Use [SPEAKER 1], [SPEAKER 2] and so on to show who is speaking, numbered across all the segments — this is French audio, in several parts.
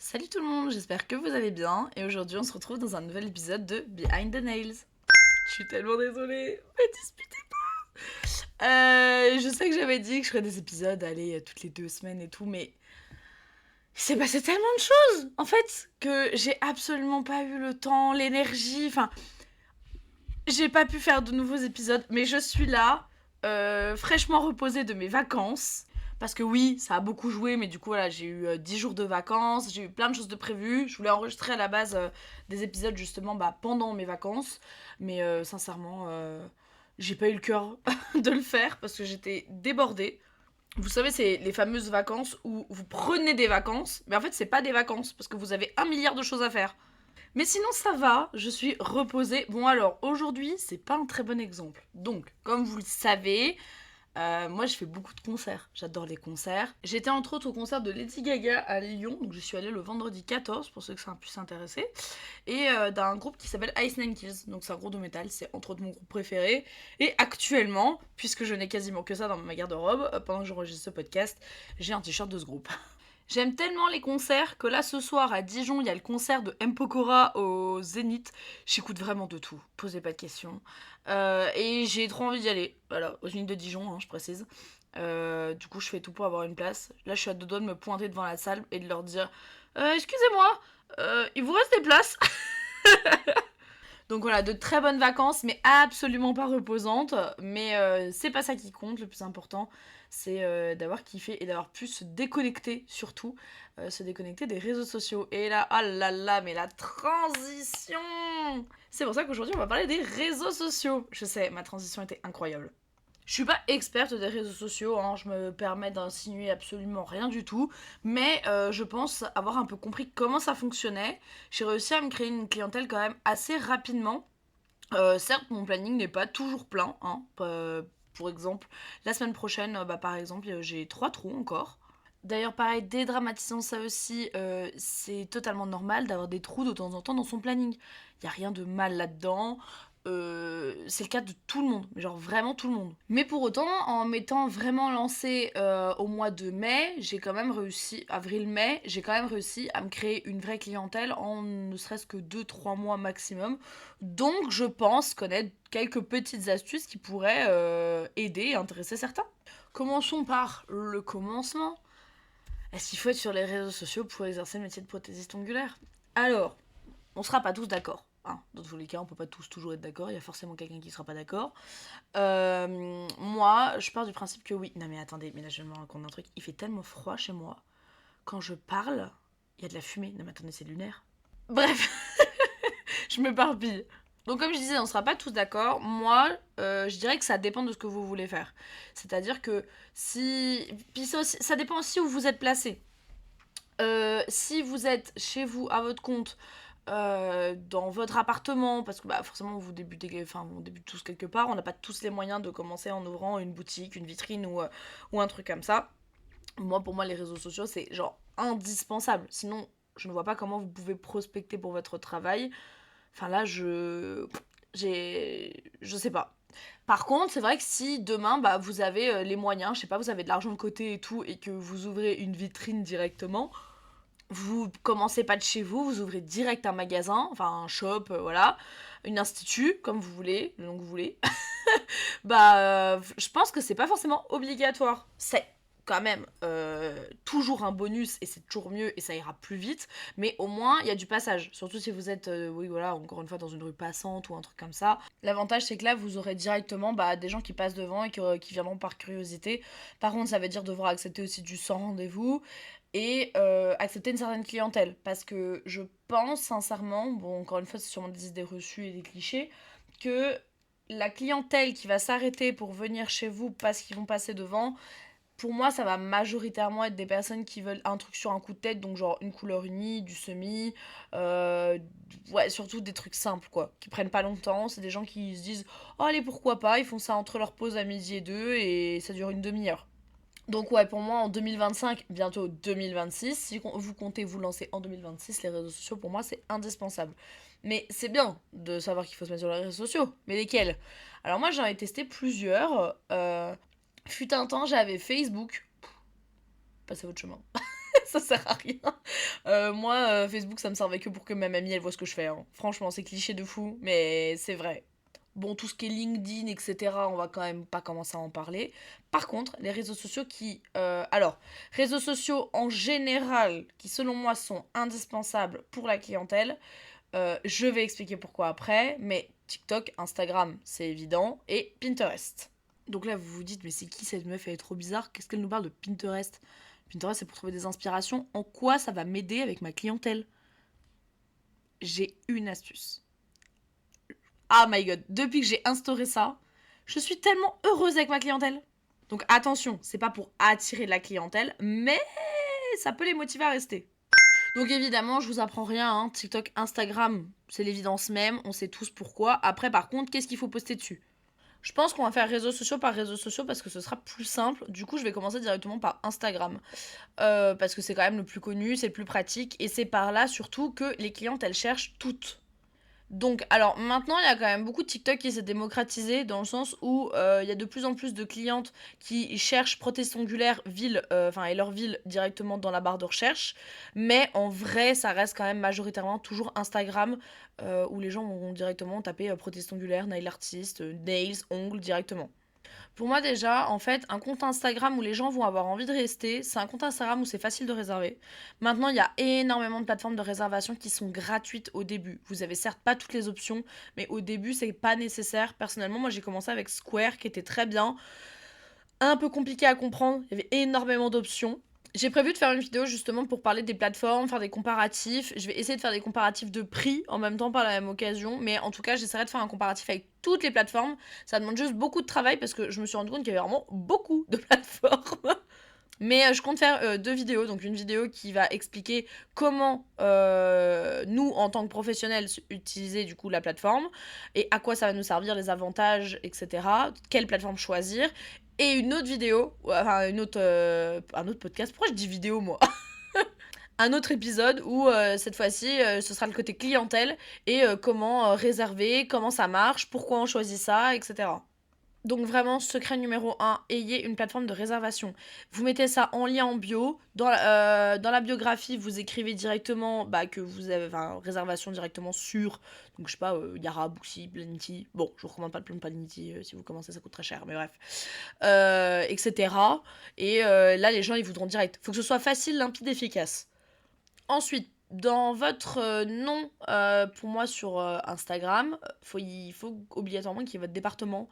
[SPEAKER 1] Salut tout le monde, j'espère que vous allez bien et aujourd'hui on se retrouve dans un nouvel épisode de Behind the Nails. Je suis tellement désolée, me disputez pas. Je sais que j'avais dit que je ferais des épisodes, allez, toutes les 2 semaines et tout, mais il s'est passé tellement de choses en fait que j'ai absolument pas eu le temps, l'énergie, enfin, j'ai pas pu faire de nouveaux épisodes, mais je suis là, fraîchement reposée de mes vacances. Parce que oui, ça a beaucoup joué, mais du coup, voilà, j'ai eu 10 jours de vacances, j'ai eu plein de choses de prévues. Je voulais enregistrer à la base des épisodes justement pendant mes vacances. Mais sincèrement, j'ai pas eu le cœur de le faire parce que j'étais débordée. Vous savez, c'est les fameuses vacances où vous prenez des vacances, mais en fait, c'est pas des vacances parce que vous avez 1 milliard de choses à faire. Mais sinon, ça va, je suis reposée. Bon, alors, aujourd'hui, c'est pas un très bon exemple. Donc, comme vous le savez, moi, je fais beaucoup de concerts. J'adore les concerts. J'étais entre autres au concert de Lady Gaga à Lyon, donc je suis allée le vendredi 14 pour ceux que ça puisse intéresser, et d'un groupe qui s'appelle Ice Nine Kills. Donc c'est un groupe de métal, c'est entre autres mon groupe préféré. Et actuellement, puisque je n'ai quasiment que ça dans ma garde-robe, pendant que j'enregistre ce podcast, j'ai un t-shirt de ce groupe. J'aime tellement les concerts que là, ce soir, à Dijon, il y a le concert de M. Pokora au Zénith. J'écoute vraiment de tout, posez pas de questions. Et j'ai trop envie d'y aller. Voilà, au Zénith de Dijon, hein, je précise. Du coup, je fais tout pour avoir une place. Là, je suis à deux doigts de me pointer devant la salle et de leur dire Excusez-moi, il vous reste des places. Donc voilà, de très bonnes vacances, mais absolument pas reposantes. Mais c'est pas ça qui compte. Le plus important, c'est d'avoir kiffé et d'avoir pu se déconnecter, surtout. Se déconnecter des réseaux sociaux. Et là, oh là là, mais la transition. C'est pour ça qu'aujourd'hui, on va parler des réseaux sociaux. Je sais, ma transition était incroyable. Je suis pas experte des réseaux sociaux, hein, je me permets d'insinuer absolument rien du tout, mais je pense avoir un peu compris comment ça fonctionnait. J'ai réussi à me créer une clientèle quand même assez rapidement. Certes, mon planning n'est pas toujours plein, hein. Pour exemple, la semaine prochaine, par exemple, j'ai 3 trous encore. D'ailleurs, pareil, dédramatisant ça aussi, c'est totalement normal d'avoir des trous de temps en temps dans son planning. Il n'y a rien de mal là-dedans. C'est le cas de tout le monde, genre vraiment tout le monde. Mais pour autant, en m'étant vraiment lancée au mois de mai, j'ai quand même réussi, avril-mai, j'ai quand même réussi à me créer une vraie clientèle en ne serait-ce que 2-3 mois maximum. Donc je pense connaître quelques petites astuces qui pourraient aider et intéresser certains. Commençons par le commencement. Est-ce qu'il faut être sur les réseaux sociaux pour exercer le métier de prothésiste ongulaire? Alors, on sera pas tous d'accord. Hein. Dans tous les cas, on peut pas tous toujours être d'accord. Il y a forcément quelqu'un qui sera pas d'accord. Moi, je pars du principe que oui. Non mais attendez, mais là je vais me rendre compte d'un truc. Il fait tellement froid chez moi. Quand je parle, il y a de la fumée. Non mais attendez, c'est lunaire. Bref, je m'éparpille. Donc comme je disais, on sera pas tous d'accord. Moi, je dirais que ça dépend de ce que vous voulez faire. C'est-à-dire que si... Puis ça dépend aussi où vous êtes placé. Si vous êtes chez vous, à votre compte, dans votre appartement, parce que forcément on débute tous quelque part, on n'a pas tous les moyens de commencer en ouvrant une boutique, une vitrine ou un truc comme ça. Moi, pour moi, les réseaux sociaux, c'est genre indispensable. Sinon, je ne vois pas comment vous pouvez prospecter pour votre travail. Enfin là, je sais pas. Par contre, c'est vrai que si demain, vous avez les moyens, je sais pas, vous avez de l'argent de côté et tout, et que vous ouvrez une vitrine directement, vous commencez pas de chez vous, vous ouvrez direct un magasin, enfin un shop, voilà, une institut, comme vous voulez, le nom que vous voulez. Je pense que c'est pas forcément obligatoire. C'est quand même toujours un bonus et c'est toujours mieux et ça ira plus vite, mais au moins il y a du passage. Surtout si vous êtes, oui voilà, encore une fois dans une rue passante ou un truc comme ça. L'avantage c'est que là vous aurez directement des gens qui passent devant et qui viendront par curiosité. Par contre, ça veut dire devoir accepter aussi du sans rendez-vous et accepter une certaine clientèle. Parce que je pense sincèrement, bon encore une fois c'est sûrement des idées reçues et des clichés, que la clientèle qui va s'arrêter pour venir chez vous parce qu'ils vont passer devant, pour moi ça va majoritairement être des personnes qui veulent un truc sur un coup de tête, donc genre une couleur unie, du semi, ouais surtout des trucs simples quoi, qui prennent pas longtemps, c'est des gens qui se disent oh allez pourquoi pas, ils font ça entre leur pause à midi et deux et ça dure une demi-heure. Donc ouais, pour moi, en 2025, bientôt 2026, si vous comptez vous lancer en 2026, les réseaux sociaux, pour moi, c'est indispensable. Mais c'est bien de savoir qu'il faut se mettre sur les réseaux sociaux. Mais lesquels? Alors moi, j'en ai testé plusieurs. Fut un temps, j'avais Facebook. Passez votre chemin. Ça sert à rien. Moi, Facebook, ça me servait que pour que ma mamie, elle voit ce que je fais, hein. Franchement, c'est cliché de fou, mais c'est vrai. Bon, tout ce qui est LinkedIn, etc., on va quand même pas commencer à en parler. Par contre, les réseaux sociaux qui... alors, réseaux sociaux en général, qui selon moi sont indispensables pour la clientèle, je vais expliquer pourquoi après, mais TikTok, Instagram, c'est évident, et Pinterest. Donc là, vous vous dites, mais c'est qui cette meuf? Elle est trop bizarre. Qu'est-ce qu'elle nous parle de Pinterest? Pinterest, c'est pour trouver des inspirations. En quoi ça va m'aider avec ma clientèle? J'ai une astuce. Ah my god, depuis que j'ai instauré ça, je suis tellement heureuse avec ma clientèle. Donc attention, c'est pas pour attirer de la clientèle, mais ça peut les motiver à rester. Donc évidemment, je vous apprends rien, hein. TikTok, Instagram, c'est l'évidence même, on sait tous pourquoi. Après, par contre, qu'est-ce qu'il faut poster dessus? Je pense qu'on va faire réseaux sociaux par réseaux sociaux parce que ce sera plus simple. Du coup, je vais commencer directement par Instagram. Parce que c'est quand même le plus connu, c'est le plus pratique. Et c'est par là surtout que les clientes, elles cherchent toutes. Donc, alors maintenant, il y a quand même beaucoup de TikTok qui s'est démocratisé dans le sens où il y a de plus en plus de clientes qui cherchent prothèse ongulaire ville, et leur ville directement dans la barre de recherche. Mais en vrai, ça reste quand même majoritairement toujours Instagram où les gens vont directement taper prothèse ongulaire, nail artist, nails, ongles directement. Pour moi déjà, en fait, un compte Instagram où les gens vont avoir envie de rester, c'est un compte Instagram où c'est facile de réserver. Maintenant, il y a énormément de plateformes de réservation qui sont gratuites au début. Vous avez certes pas toutes les options, mais au début, c'est pas nécessaire. Personnellement, moi, j'ai commencé avec Square, qui était très bien. Un peu compliqué à comprendre, il y avait énormément d'options. J'ai prévu de faire une vidéo justement pour parler des plateformes, faire des comparatifs. Je vais essayer de faire des comparatifs de prix en même temps par la même occasion. Mais en tout cas, j'essaierai de faire un comparatif avec toutes les plateformes. Ça demande juste beaucoup de travail parce que je me suis rendu compte qu'il y avait vraiment beaucoup de plateformes. Mais je compte faire 2 vidéos. Donc une vidéo qui va expliquer comment nous, en tant que professionnels, utiliser du coup la plateforme et à quoi ça va nous servir, les avantages, etc. Quelle plateforme choisir. Et une autre vidéo, enfin un autre podcast. Pourquoi je dis vidéo moi? Un autre épisode où cette fois-ci ce sera le côté clientèle et comment réserver, comment ça marche, pourquoi on choisit ça, etc. Donc vraiment, secret numéro 1, ayez une plateforme de réservation. Vous mettez ça en lien en bio. Dans la biographie, vous écrivez directement que vous avez réservation directement sur, donc je sais pas, Yara, Booksy, Planity. Bon, je vous recommande pas de prendre Planity si vous commencez, ça coûte très cher, mais bref. Etc. Et là, les gens, ils voudront direct. Faut que ce soit facile, limpide, efficace. Ensuite, dans votre nom, pour moi sur Instagram, il faut obligatoirement qu'il y ait votre département.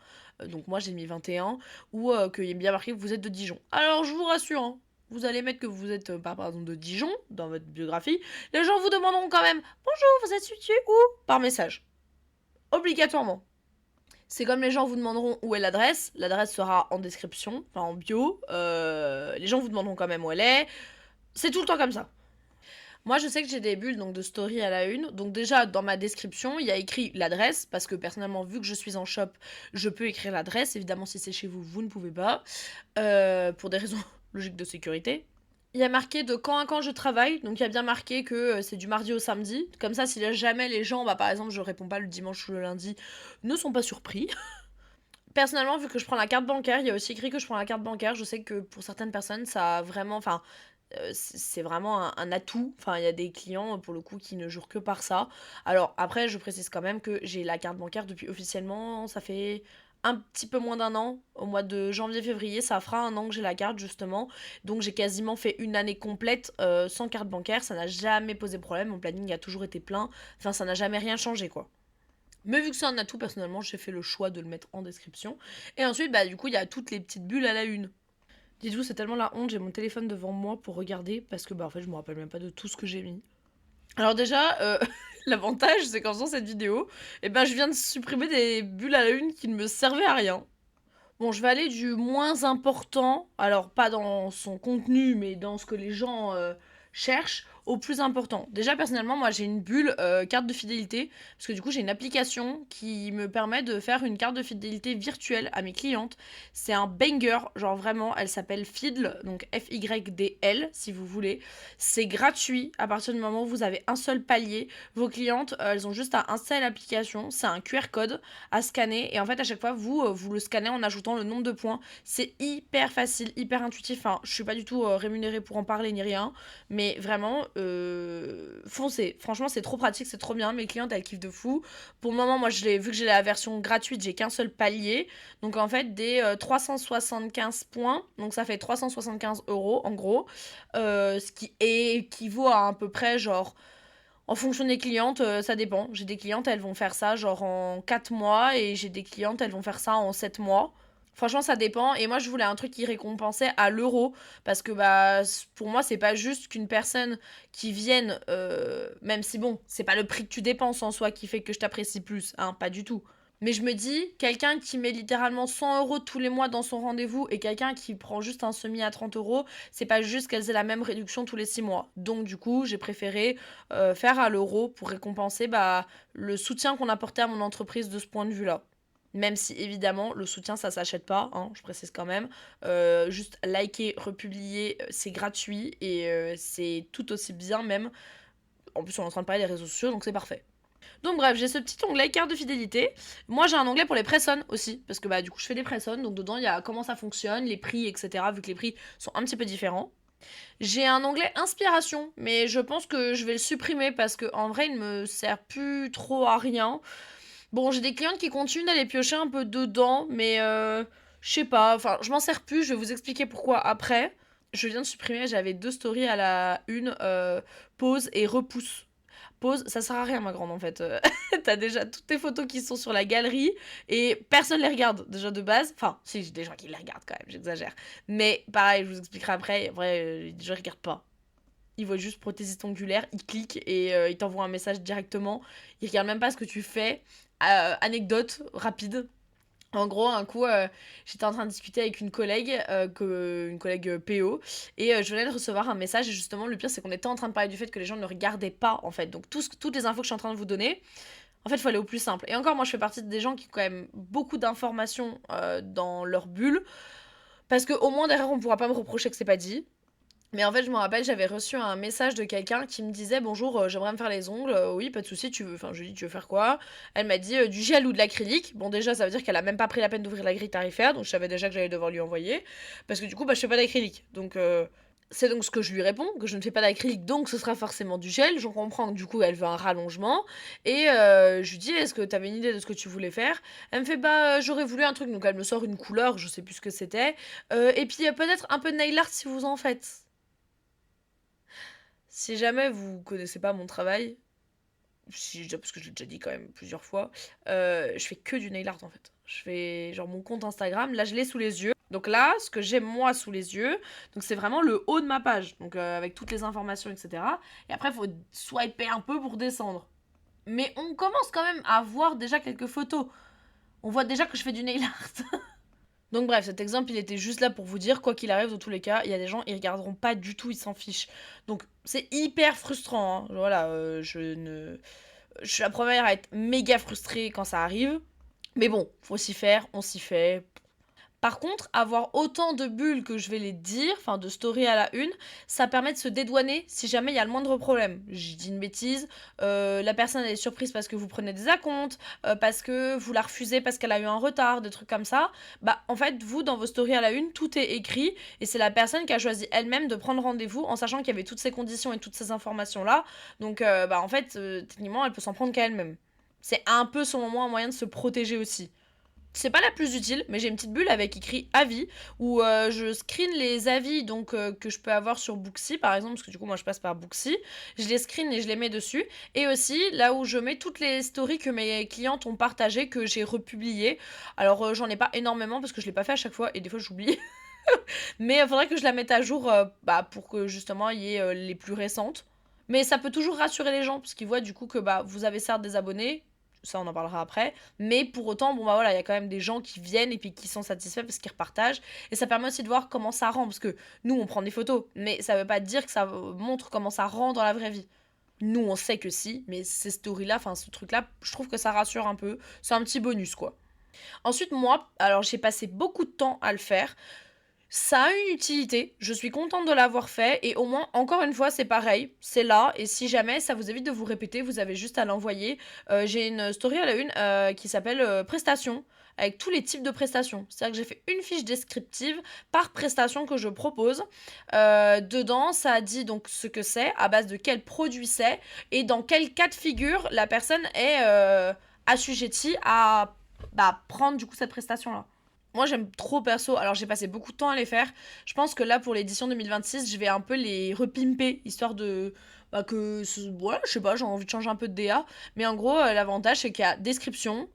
[SPEAKER 1] Donc moi j'ai mis 21, ou qu'il y ait bien marqué que vous êtes de Dijon. Alors je vous rassure, hein, vous allez mettre que vous êtes par exemple de Dijon dans votre biographie. Les gens vous demanderont quand même bonjour, vous êtes situé où? Par message. Obligatoirement. C'est comme les gens vous demanderont où est l'adresse. L'adresse sera en description, enfin en bio. Les gens vous demanderont quand même où elle est. C'est tout le temps comme ça. Moi, je sais que j'ai des bulles donc de story à la une. Donc déjà, dans ma description, il y a écrit l'adresse, parce que personnellement, vu que je suis en shop, je peux écrire l'adresse. Évidemment, si c'est chez vous, vous ne pouvez pas, pour des raisons logiques de sécurité. Il y a marqué de quand à quand je travaille, donc il y a bien marqué que c'est du mardi au samedi. Comme ça, si jamais les gens, par exemple, je réponds pas le dimanche ou le lundi, ne sont pas surpris. Personnellement, vu que je prends la carte bancaire, il y a aussi écrit que je prends la carte bancaire. Je sais que pour certaines personnes, ça a vraiment... Enfin, c'est vraiment un atout. Enfin, il y a des clients, pour le coup, qui ne jurent que par ça. Alors, après, je précise quand même que j'ai la carte bancaire depuis officiellement, ça fait un petit peu moins d'un an. Au mois de janvier-février, ça fera un an que j'ai la carte, justement. Donc, j'ai quasiment fait une année complète sans carte bancaire. Ça n'a jamais posé problème. Mon planning a toujours été plein. Enfin, ça n'a jamais rien changé, quoi. Mais vu que c'est un atout, personnellement, j'ai fait le choix de le mettre en description. Et ensuite, du coup, il y a toutes les petites bulles à la une. Dites-vous, c'est tellement la honte, j'ai mon téléphone devant moi pour regarder, parce que en fait, je me rappelle même pas de tout ce que j'ai mis. Alors déjà, l'avantage, c'est qu'en faisant cette vidéo, je viens de supprimer des bulles à la une qui ne me servaient à rien. Bon, je vais aller du moins important, alors pas dans son contenu, mais dans ce que les gens cherchent, au plus important. Déjà, personnellement, moi, j'ai une bulle carte de fidélité, parce que du coup, j'ai une application qui me permet de faire une carte de fidélité virtuelle à mes clientes. C'est un banger, genre vraiment, elle s'appelle Fidl, donc Fydl, si vous voulez. C'est gratuit à partir du moment où vous avez un seul palier. Vos clientes, elles ont juste à installer l'application, c'est un QR code à scanner, et en fait, à chaque fois, vous le scannez en ajoutant le nombre de points. C'est hyper facile, hyper intuitif. Enfin, je suis pas du tout rémunérée pour en parler ni rien, mais vraiment, foncez. Franchement, c'est trop pratique, c'est trop bien. Mes clientes, elles kiffent de fou. Pour le moment, moi, vu que j'ai la version gratuite, j'ai qu'un seul palier. Donc, en fait, des 375 points, donc ça fait 375 euros en gros, ce qui équivaut à peu près, genre, en fonction des clientes, ça dépend. J'ai des clientes, elles vont faire ça genre en 4 mois et j'ai des clientes, elles vont faire ça en 7 mois. Franchement, ça dépend. Et moi, je voulais un truc qui récompensait à l'euro. Parce que bah, pour moi, c'est pas juste qu'une personne qui vienne, même si bon, c'est pas le prix que tu dépenses en soi qui fait que je t'apprécie plus, hein, pas du tout. Mais je me dis, quelqu'un qui met littéralement 100 euros tous les mois dans son rendez-vous et quelqu'un qui prend juste un semi à 30 euros, c'est pas juste qu'elles aient la même réduction tous les 6 mois. Donc du coup, j'ai préféré faire à l'euro pour récompenser bah, le soutien qu'on apportait à mon entreprise de ce point de vue-là. Même si évidemment le soutien ça s'achète pas, hein, je précise quand même. Juste liker, republier, c'est gratuit et c'est tout aussi bien même. En plus on est en train de parler des réseaux sociaux donc c'est parfait. Donc bref, j'ai ce petit onglet carte de fidélité. Moi j'ai un onglet pour les pressons aussi, parce que bah du coup je fais des pressons, donc dedans il y a comment ça fonctionne, les prix, etc. Vu que les prix sont un petit peu différents. J'ai un onglet inspiration, mais je pense que je vais le supprimer parce que en vrai il me sert plus trop à rien. Bon, j'ai des clientes qui continuent d'aller piocher un peu dedans, mais je sais pas, enfin je m'en sers plus, je vais vous expliquer pourquoi après. Je viens de supprimer, j'avais 2 stories à la une, pause et repousse. Pause, ça sert à rien ma grande en fait. T'as déjà toutes tes photos qui sont sur la galerie et personne les regarde déjà de base. Enfin, si, j'ai des gens qui les regardent quand même, j'exagère. Mais pareil, je vous expliquerai après, en vrai, je regarde pas. Ils voient juste prothésiste ongulaire, ils cliquent et ils t'envoient un message directement. Ils regardent même pas ce que tu fais. Anecdote rapide. En gros, un coup, j'étais en train de discuter avec une collègue, une collègue PO, et je venais de recevoir un message, et justement, le pire, c'est qu'on était en train de parler du fait que les gens ne regardaient pas, en fait. Donc, toutes les infos que je suis en train de vous donner, en fait, il faut aller au plus simple. Et encore, moi, je fais partie des gens qui ont quand même beaucoup d'informations dans leur bulle, parce qu'au moins, derrière, on pourra pas me reprocher que c'est pas dit. Mais en fait, je me rappelle, j'avais reçu un message de quelqu'un qui me disait bonjour, j'aimerais me faire les ongles. Oui, pas de souci, tu veux. Enfin, je lui dis tu veux faire quoi? Elle m'a dit du gel ou de l'acrylique. Bon, déjà, ça veut dire qu'elle a même pas pris la peine d'ouvrir la grille tarifaire, donc je savais déjà que j'allais devoir lui envoyer. Parce que du coup, bah, je fais pas d'acrylique. Donc, c'est donc ce que je lui réponds, que je ne fais pas d'acrylique, donc ce sera forcément du gel. Je comprends que du coup, elle veut un rallongement. Et je lui dis est-ce que t'avais une idée de ce que tu voulais faire? Elle me fait bah, j'aurais voulu un truc. Donc, elle me sort une couleur, je sais plus ce que c'était. Et puis, peut-être un peu de nail art si vous en faites. Si jamais vous connaissez pas mon travail, parce que je l'ai déjà dit quand même plusieurs fois, je fais que du nail art en fait. Je fais genre mon compte Instagram, là je l'ai sous les yeux. Donc là, ce que j'ai moi sous les yeux, donc c'est vraiment le haut de ma page, donc avec toutes les informations, etc. Et après, il faut swiper un peu pour descendre. Mais on commence quand même à voir déjà quelques photos. On voit déjà que je fais du nail art. Donc bref, cet exemple, il était juste là pour vous dire, quoi qu'il arrive, dans tous les cas, il y a des gens, ils regarderont pas du tout, ils s'en fichent. Donc c'est hyper frustrant, hein. Voilà, je suis la première à être méga frustrée quand ça arrive. Mais bon, faut s'y faire, on s'y fait. Par contre, avoir autant de bulles que je vais les dire, enfin de story à la une, ça permet de se dédouaner si jamais il y a le moindre problème. J'ai dit une bêtise, la personne elle est surprise parce que vous prenez des acomptes, parce que vous la refusez parce qu'elle a eu un retard, des trucs comme ça. Bah en fait, vous dans vos stories à la une, tout est écrit et c'est la personne qui a choisi elle-même de prendre rendez-vous en sachant qu'il y avait toutes ces conditions et toutes ces informations là. Donc bah en fait, techniquement, elle peut s'en prendre qu'à elle-même. C'est un peu selon moi un moyen de se protéger aussi. C'est pas la plus utile, mais j'ai une petite bulle avec écrit avis où je screen les avis donc que je peux avoir sur Booksy par exemple, parce que du coup moi je passe par Booksy. Je les screen et je les mets dessus. Et aussi là où je mets toutes les stories que mes clientes ont partagées, que j'ai republiées. Alors j'en ai pas énormément parce que je l'ai pas fait à chaque fois et des fois j'oublie. Mais il faudrait que je la mette à jour bah, pour que justement il y ait les plus récentes. Mais ça peut toujours rassurer les gens parce qu'ils voient du coup que bah, vous avez certes des abonnés. ça on en parlera après, mais pour autant, bon bah voilà, il y a quand même des gens qui viennent et puis qui sont satisfaits parce qu'ils repartagent, et ça permet aussi de voir comment ça rend, parce que nous on prend des photos, mais ça veut pas dire que ça montre comment ça rend dans la vraie vie. Nous on sait que si, mais ces stories-là, enfin ce truc-là, je trouve que ça rassure un peu, c'est un petit bonus quoi. Ensuite moi, alors j'ai passé beaucoup de temps à le faire, ça a une utilité, je suis contente de l'avoir fait et au moins, encore une fois, c'est pareil, c'est là et si jamais ça vous évite de vous répéter, vous avez juste à l'envoyer. J'ai une story à la une qui s'appelle prestations avec tous les types de prestations. C'est-à-dire que j'ai fait une fiche descriptive par prestation que je propose. Dedans, ça dit donc ce que c'est, à base de quel produit c'est et dans quel cas de figure la personne est assujettie à prendre du coup cette prestation-là. Moi, j'aime trop perso. Alors, j'ai passé beaucoup de temps à les faire. Je pense que là, pour l'édition 2026, je vais un peu les repimper, histoire de. Voilà, je sais pas, j'ai envie de changer un peu de DA. Mais en gros, l'avantage, c'est qu'il y a description,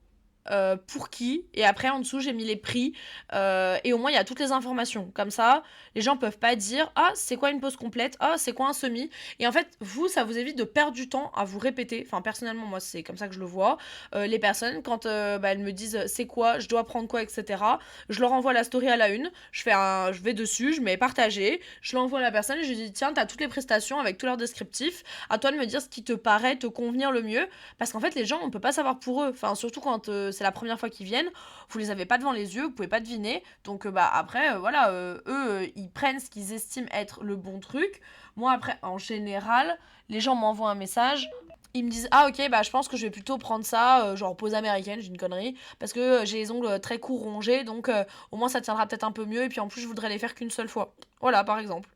[SPEAKER 1] pour qui, et après en dessous j'ai mis les prix, et au moins il y a toutes les informations. Comme ça, les gens peuvent pas dire ah c'est quoi une pause complète, ah c'est quoi un semi. Et en fait, vous, ça vous évite de perdre du temps à vous répéter. Enfin, personnellement, moi c'est comme ça que je le vois. Les personnes, quand elles me disent c'est quoi, je dois prendre quoi, etc., je leur envoie la story à la une, je vais dessus, je mets partager, je l'envoie à la personne et je lui dis tiens, t'as toutes les prestations avec tous leurs descriptifs, à toi de me dire ce qui te paraît te convenir le mieux. Parce qu'en fait, les gens, on peut pas savoir pour eux. Enfin, surtout quand c'est la première fois qu'ils viennent, vous les avez pas devant les yeux, vous pouvez pas deviner. Donc, après, voilà, eux, ils prennent ce qu'ils estiment être le bon truc. Moi, après, en général, les gens m'envoient un message. Ils me disent ah ok je pense que je vais plutôt prendre ça genre pose américaine, j'ai une connerie, parce que j'ai les ongles très courts rongés, donc au moins ça tiendra peut-être un peu mieux, et puis en plus je voudrais les faire qu'une seule fois, voilà par exemple.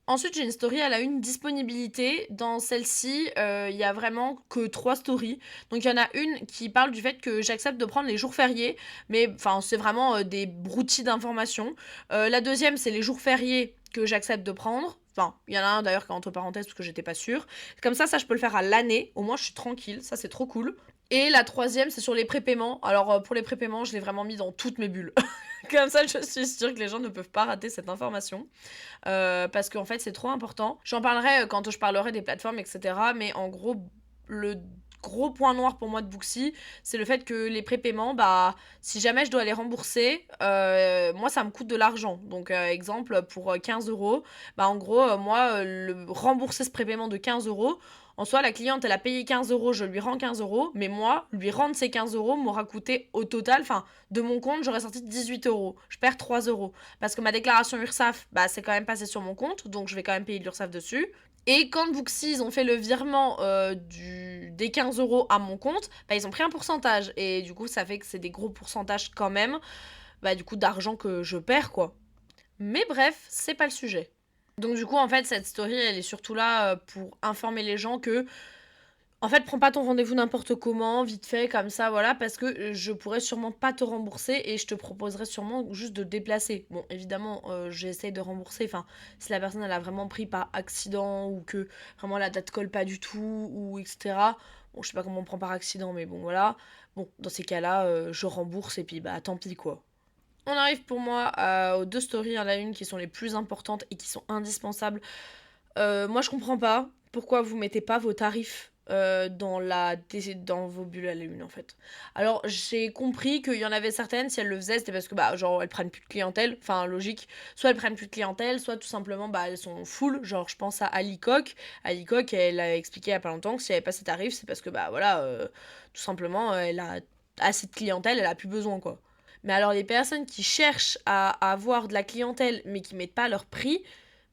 [SPEAKER 1] Ensuite, j'ai une story, elle a une disponibilité. Dans celle-ci, il y a vraiment que 3 stories. Donc, il y en a une qui parle du fait que j'accepte de prendre les jours fériés. Mais, enfin, c'est vraiment des broutilles d'informations. La deuxième, c'est les jours fériés que j'accepte de prendre. Enfin, il y en a un d'ailleurs qui est entre parenthèses parce que j'étais pas sûre. Comme ça, je peux le faire à l'année. Au moins, je suis tranquille. Ça, c'est trop cool. Et la troisième, c'est sur les prépaiements. Alors, pour les prépaiements, je l'ai vraiment mis dans toutes mes bulles. Comme ça, je suis sûre que les gens ne peuvent pas rater cette information. Parce qu'en fait, c'est trop important. J'en parlerai quand je parlerai des plateformes, etc. Mais en gros, le gros point noir pour moi de Booksy, c'est le fait que les prépaiements, si jamais je dois les rembourser, moi, ça me coûte de l'argent. Donc, exemple, pour 15 euros, en gros, moi, rembourser ce prépaiement de 15 euros, en soi, la cliente, elle a payé 15 euros, je lui rends 15 euros, mais moi, lui rendre ces 15 euros m'aura coûté au total, enfin, de mon compte, j'aurais sorti 18 euros. Je perds 3 euros. Parce que ma déclaration URSSAF, c'est quand même passé sur mon compte, donc je vais quand même payer de l'URSSAF dessus. Et quand Booksy, ils ont fait le virement des 15 euros à mon compte, ils ont pris un pourcentage. Et du coup, ça fait que c'est des gros pourcentages quand même, du coup, d'argent que je perds, quoi. Mais bref, c'est pas le sujet. Donc du coup, en fait, cette story, elle est surtout là pour informer les gens que, en fait, prends pas ton rendez-vous n'importe comment, vite fait, comme ça, voilà, parce que je pourrais sûrement pas te rembourser et je te proposerais sûrement juste de déplacer. Bon, évidemment, j'essaie de rembourser, enfin, si la personne, elle a vraiment pris par accident ou que vraiment la date colle pas du tout, ou etc. Bon, je sais pas comment on prend par accident, mais bon, voilà. Bon, dans ces cas-là, je rembourse et puis, tant pis, quoi. On arrive pour moi aux 2 stories, la une qui sont les plus importantes et qui sont indispensables. Moi, je comprends pas pourquoi vous mettez pas vos tarifs dans vos bulles à la une, en fait. Alors, j'ai compris qu'il y en avait certaines, si elles le faisaient, c'était parce que, genre, elles prennent plus de clientèle. Enfin, logique. Soit elles prennent plus de clientèle, soit tout simplement, elles sont full. Genre, je pense à Alicoq. Alicoq, elle a expliqué il y a pas longtemps que si elle avait pas ses tarifs, c'est parce que, voilà, tout simplement, elle a assez de clientèle, elle a plus besoin, quoi. Mais alors les personnes qui cherchent à avoir de la clientèle mais qui mettent pas leur prix,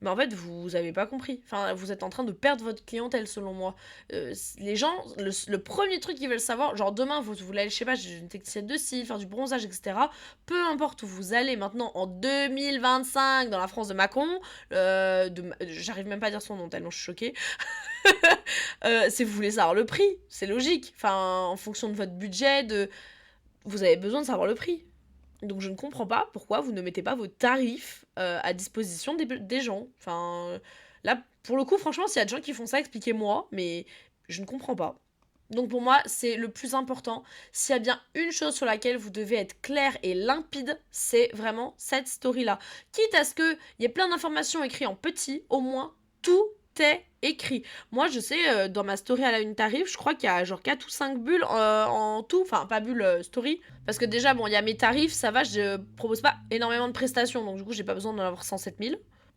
[SPEAKER 1] mais en fait vous avez pas compris. Enfin, vous êtes en train de perdre votre clientèle selon moi. Les gens, le premier truc qu'ils veulent savoir, genre demain vous voulez aller, je sais pas, j'ai une technicienne de cils, faire du bronzage, etc. Peu importe où vous allez maintenant en 2025 dans la France de Macron, j'arrive même pas à dire son nom tellement je suis choquée. Si vous voulez savoir le prix, c'est logique. Enfin, en fonction de votre budget, vous avez besoin de savoir le prix. Donc je ne comprends pas pourquoi vous ne mettez pas vos tarifs à disposition des gens. Enfin, là, pour le coup, franchement, s'il y a des gens qui font ça, expliquez-moi, mais je ne comprends pas. Donc pour moi, c'est le plus important. S'il y a bien une chose sur laquelle vous devez être clair et limpide, c'est vraiment cette story-là. Quitte à ce qu'il y ait plein d'informations écrites en petit, au moins tout
[SPEAKER 2] est écrit. Moi, je sais, dans ma story à la une tarif, je crois qu'il y a genre 4 ou 5 bulles en tout. Enfin, pas bulles, story. Parce que déjà, bon, il y a mes tarifs, ça va, je propose pas énormément de prestations. Donc, du coup, j'ai pas besoin d'en avoir 107 000.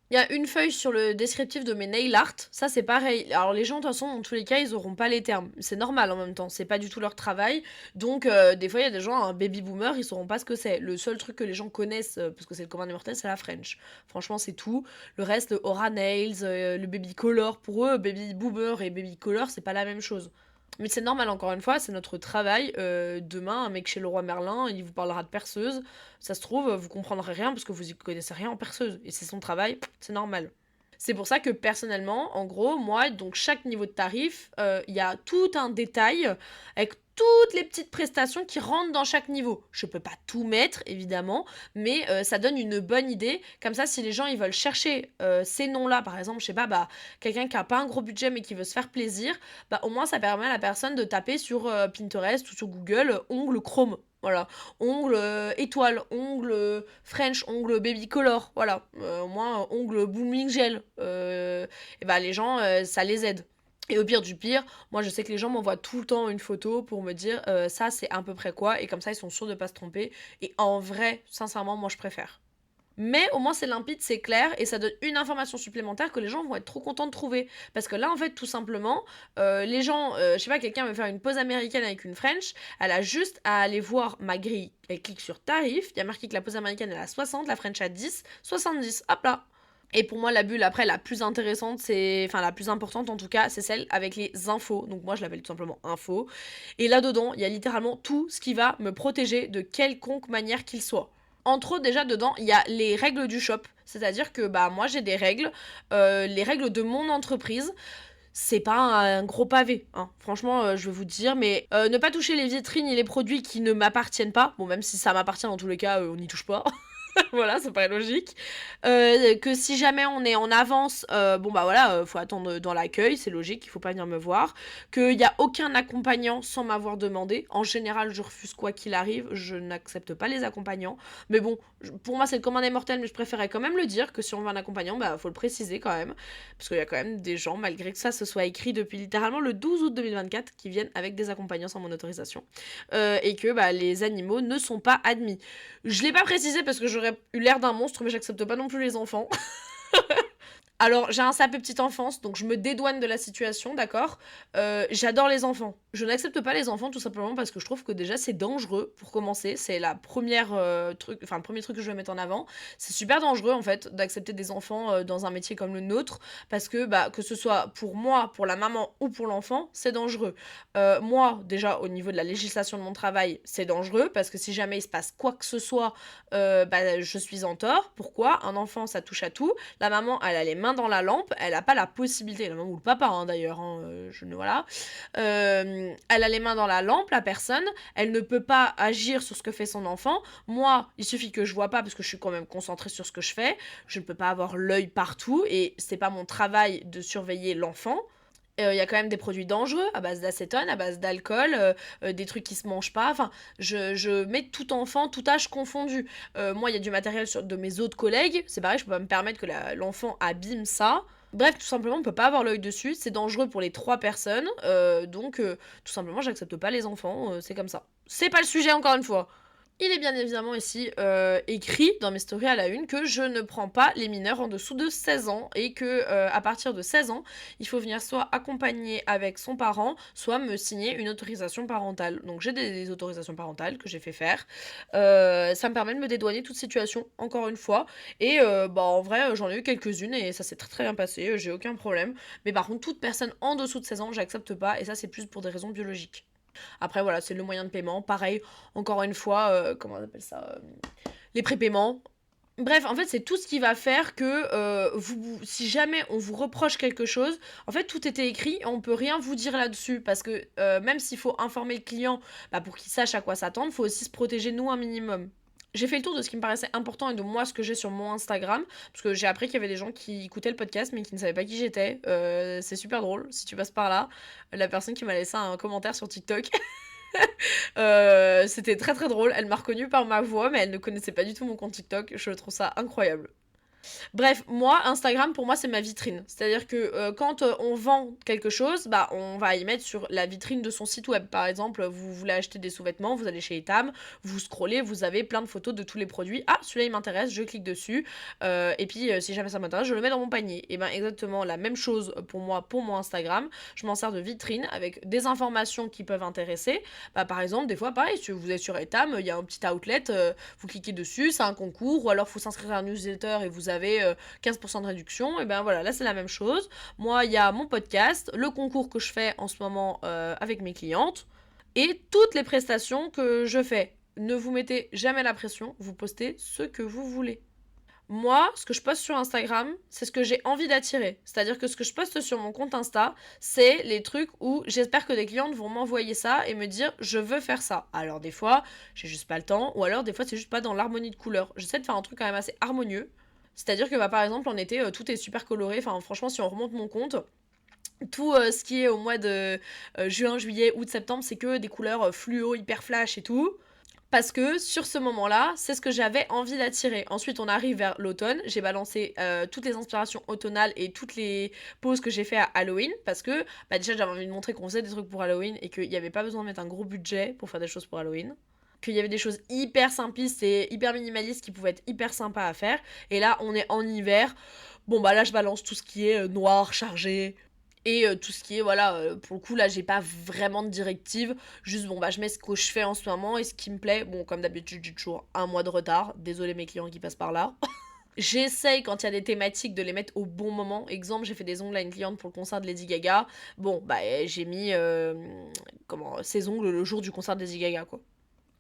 [SPEAKER 2] Il y a une feuille sur le descriptif de mes nail art, ça c'est pareil. Alors les gens de toute façon, dans tous les cas, ils auront pas les termes. C'est normal en même temps, c'est pas du tout leur travail. Donc des fois, il y a des gens, un baby boomer, ils sauront pas ce que c'est. Le seul truc que les gens connaissent, parce que c'est le commun des mortels, c'est la French. Franchement, c'est tout. Le reste, le Aura Nails, le baby color, pour eux, baby boomer et baby color, c'est pas la même chose. Mais c'est normal, encore une fois, c'est notre travail. Demain, un mec chez Leroy Merlin, il vous parlera de perceuse. Ça se trouve, vous comprendrez rien parce que vous y connaissez rien en perceuse. Et c'est son travail, c'est normal. C'est pour ça que personnellement, en gros, moi, donc chaque niveau de tarif, il y a tout un détail avec toutes les petites prestations qui rentrent dans chaque niveau. Je peux pas tout mettre, évidemment, mais ça donne une bonne idée. Comme ça, si les gens ils veulent chercher ces noms-là, par exemple, je sais pas, bah, quelqu'un qui a pas un gros budget mais qui veut se faire plaisir, bah, au moins ça permet à la personne de taper sur Pinterest ou sur Google ongle Chrome. Voilà, ongle étoile, ongle French, ongle baby color, voilà, au moins ongle booming gel, et bah les gens, ça les aide. Et au pire du pire, moi je sais que les gens m'envoient tout le temps une photo pour me dire ça c'est à peu près quoi, et comme ça ils sont sûrs de pas se tromper, et en vrai, sincèrement, moi je préfère. Mais au moins c'est limpide, c'est clair, et ça donne une information supplémentaire que les gens vont être trop contents de trouver. Parce que là, en fait, tout simplement, les gens, je sais pas, quelqu'un veut faire une pause américaine avec une French, elle a juste à aller voir ma grille, elle clique sur tarif, il y a marqué que la pause américaine elle a 60, la French à 10, 70, hop là. Et pour moi, la bulle, après, la plus intéressante, c'est... Enfin, la plus importante, en tout cas, c'est celle avec les infos. Donc moi, je l'appelle tout simplement info. Et là-dedans, il y a littéralement tout ce qui va me protéger de quelconque manière qu'il soit. Entre autres, déjà, dedans, il y a les règles du shop. C'est-à-dire que, bah, moi, j'ai des règles. Les règles de mon entreprise. C'est pas un gros pavé, hein. Franchement, je vais vous dire, mais ne pas toucher les vitrines et les produits qui ne m'appartiennent pas. Bon, même si ça m'appartient dans tous les cas, on n'y touche pas. Voilà, ça paraît logique. Que si jamais on est en avance, bon bah voilà, faut attendre dans l'accueil, c'est logique, il faut pas venir me voir. Qu'il y a aucun accompagnant sans m'avoir demandé. En général, je refuse quoi qu'il arrive, je n'accepte pas les accompagnants. Mais bon, pour moi c'est le commun des mortels, mais je préférais quand même le dire que si on veut un accompagnant, bah faut le préciser quand même. Parce qu'il y a quand même des gens, malgré que ça se soit écrit depuis littéralement le 12 août 2024, qui viennent avec des accompagnants sans mon autorisation. Et que bah, les animaux ne sont pas admis. Je l'ai pas précisé parce que j'aurais eu l'air d'un monstre, mais j'accepte pas non plus les enfants. Alors, j'ai un sapé petite enfance, donc je me dédouane de la situation, d'accord. J'adore les enfants. Je n'accepte pas les enfants tout simplement parce que je trouve que déjà c'est dangereux pour commencer. C'est la première le premier truc que je vais mettre en avant. C'est super dangereux en fait d'accepter des enfants dans un métier comme le nôtre parce que bah que ce soit pour moi, pour la maman ou pour l'enfant, c'est dangereux. Moi, déjà au niveau de la législation de mon travail, c'est dangereux parce que si jamais il se passe quoi que ce soit, bah je suis en tort. Pourquoi? Un enfant, ça touche à tout. La maman, elle a les mains dans la lampe, elle a pas la possibilité, la maman ou le papa hein, d'ailleurs, hein, je ne voilà. Elle a les mains dans la lampe, la personne, elle ne peut pas agir sur ce que fait son enfant. Moi, il suffit que je vois pas parce que je suis quand même concentrée sur ce que je fais. Je ne peux pas avoir l'œil partout et c'est pas mon travail de surveiller l'enfant. Il y a quand même des produits dangereux à base d'acétone, à base d'alcool, des trucs qui se mangent pas. Enfin, je mets tout enfant, tout âge confondu. Moi, il y a du matériel de mes autres collègues. C'est pareil, je peux pas me permettre que l'enfant abîme ça. Bref, tout simplement, on peut pas avoir l'œil dessus. C'est dangereux pour les 3 personnes. Donc, tout simplement, j'accepte pas les enfants. C'est comme ça. C'est pas le sujet, encore une fois. Il est bien évidemment ici écrit dans mes stories à la une que je ne prends pas les mineurs en dessous de 16 ans et que à partir de 16 ans, il faut venir soit accompagner avec son parent, soit me signer une autorisation parentale. Donc j'ai des autorisations parentales que j'ai fait faire. Ça me permet de me dédouaner de toute situation, encore une fois. Et bah en vrai, j'en ai eu quelques-unes et ça s'est très très bien passé, j'ai aucun problème. Mais par contre, toute personne en dessous de 16 ans, j'accepte pas et ça c'est plus pour des raisons biologiques. Après, voilà, c'est le moyen de paiement. Pareil, encore une fois, comment on appelle ça les prépaiements. Bref, en fait, c'est tout ce qui va faire que si jamais on vous reproche quelque chose, en fait, tout était écrit et on peut rien vous dire là-dessus. Parce que même s'il faut informer le client bah, pour qu'il sache à quoi s'attendre, il faut aussi se protéger nous un minimum. J'ai fait le tour de ce qui me paraissait important et de moi ce que j'ai sur mon Instagram, parce que j'ai appris qu'il y avait des gens qui écoutaient le podcast mais qui ne savaient pas qui j'étais. C'est super drôle, si tu passes par là. La personne qui m'a laissé un commentaire sur TikTok, c'était très très drôle. Elle m'a reconnue par ma voix, mais elle ne connaissait pas du tout mon compte TikTok. Je trouve ça incroyable. Bref, moi, Instagram, pour moi, c'est ma vitrine. C'est-à-dire que quand on vend quelque chose, bah, on va y mettre sur la vitrine de son site web. Par exemple, vous voulez acheter des sous-vêtements, vous allez chez Etam, vous scrollez, vous avez plein de photos de tous les produits. Ah, celui-là, il m'intéresse, je clique dessus. Et puis, si jamais ça m'intéresse, je le mets dans mon panier. Et ben exactement la même chose pour moi, pour mon Instagram. Je m'en sers de vitrine avec des informations qui peuvent intéresser. Bah, par exemple, des fois, pareil, si vous êtes sur Etam, il y a un petit outlet, vous cliquez dessus, c'est un concours, ou alors faut s'inscrire à un newsletter et vous avez 15% de réduction, et ben voilà, là c'est la même chose. Moi, il y a mon podcast, le concours que je fais en ce moment avec mes clientes, et toutes les prestations que je fais. Ne vous mettez jamais la pression, vous postez ce que vous voulez. Moi, ce que je poste sur Instagram, c'est ce que j'ai envie d'attirer. C'est-à-dire que ce que je poste sur mon compte Insta, c'est les trucs où j'espère que des clientes vont m'envoyer ça et me dire je veux faire ça. Alors des fois, j'ai juste pas le temps, ou alors des fois c'est juste pas dans l'harmonie de couleurs. J'essaie de faire un truc quand même assez harmonieux. C'est-à-dire que bah, par exemple en été, tout est super coloré. Enfin franchement, si on remonte mon compte, tout ce qui est au mois de juin, juillet, août, septembre, c'est que des couleurs fluo, hyper flash et tout. Parce que sur ce moment-là, c'est ce que j'avais envie d'attirer. Ensuite, on arrive vers l'automne. J'ai balancé toutes les inspirations automnales et toutes les poses que j'ai fait à Halloween. Parce que bah, déjà, j'avais envie de montrer qu'on faisait des trucs pour Halloween et qu'il n'y avait pas besoin de mettre un gros budget pour faire des choses pour Halloween. Qu'il y avait des choses hyper simplistes et hyper minimalistes qui pouvaient être hyper sympas à faire. Et là, on est en hiver. Bon, bah là, je balance tout ce qui est noir, chargé, et tout ce qui est, voilà, pour le coup, là, j'ai pas vraiment de directive. Juste, bon, bah, je mets ce que je fais en ce moment et ce qui me plaît. Bon, comme d'habitude, j'ai toujours un mois de retard. Désolé mes clients qui passent par là. J'essaye, quand il y a des thématiques, de les mettre au bon moment. Exemple, j'ai fait des ongles à une cliente pour le concert de Lady Gaga. Bon, bah, j'ai mis ses ongles le jour du concert de Lady Gaga, quoi.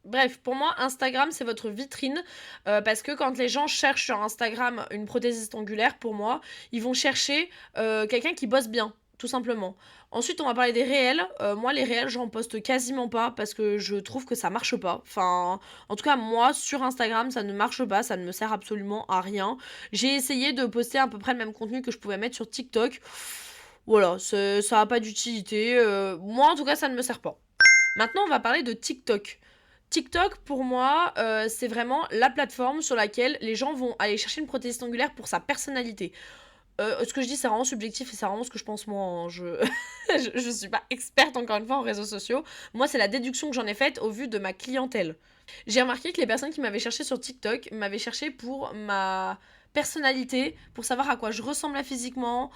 [SPEAKER 2] Bref, pour moi, Instagram, c'est votre vitrine. Parce que quand les gens cherchent sur Instagram une prothésiste angulaire, pour moi, ils vont chercher quelqu'un qui bosse bien, tout simplement. Ensuite, on va parler des réels. Moi, les réels, j'en poste quasiment pas parce que je trouve que ça marche pas. Enfin, en tout cas, moi, sur Instagram, ça ne marche pas. Ça ne me sert absolument à rien. J'ai essayé de poster à peu près le même contenu que je pouvais mettre sur TikTok. Voilà, ça a pas d'utilité. Moi, en tout cas, ça ne me sert pas. Maintenant, on va parler de TikTok. TikTok, pour moi, c'est vraiment la plateforme sur laquelle les gens vont aller chercher une prothèse angulaire pour sa personnalité. Ce que je dis, c'est vraiment subjectif et c'est vraiment ce que je pense moi. Hein. Je suis pas experte, encore une fois, en réseaux sociaux. Moi, c'est la déduction que j'en ai faite au vu de ma clientèle. J'ai remarqué que les personnes qui m'avaient cherché sur TikTok m'avaient cherché pour ma personnalité, pour savoir à quoi je ressemblais physiquement,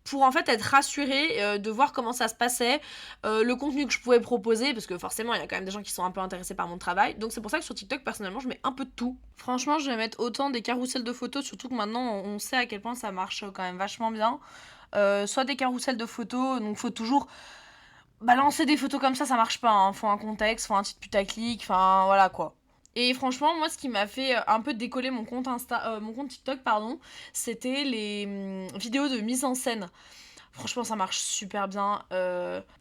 [SPEAKER 2] pour en fait être rassurée de voir comment ça se passait, le contenu que je pouvais proposer, parce que forcément il y a quand même des gens qui sont un peu intéressés par mon travail, donc c'est pour ça que sur TikTok personnellement je mets un peu de tout. Franchement je vais mettre autant des carousels de photos, surtout que maintenant on sait à quel point ça marche quand même vachement bien, soit des carousels de photos, donc faut toujours balancer des photos comme ça marche pas, hein. Faut un contexte, faut un titre putaclic, enfin voilà quoi. Et franchement, moi, ce qui m'a fait un peu décoller mon compte TikTok, pardon, c'était les vidéos de mise en scène. Franchement, ça marche super bien.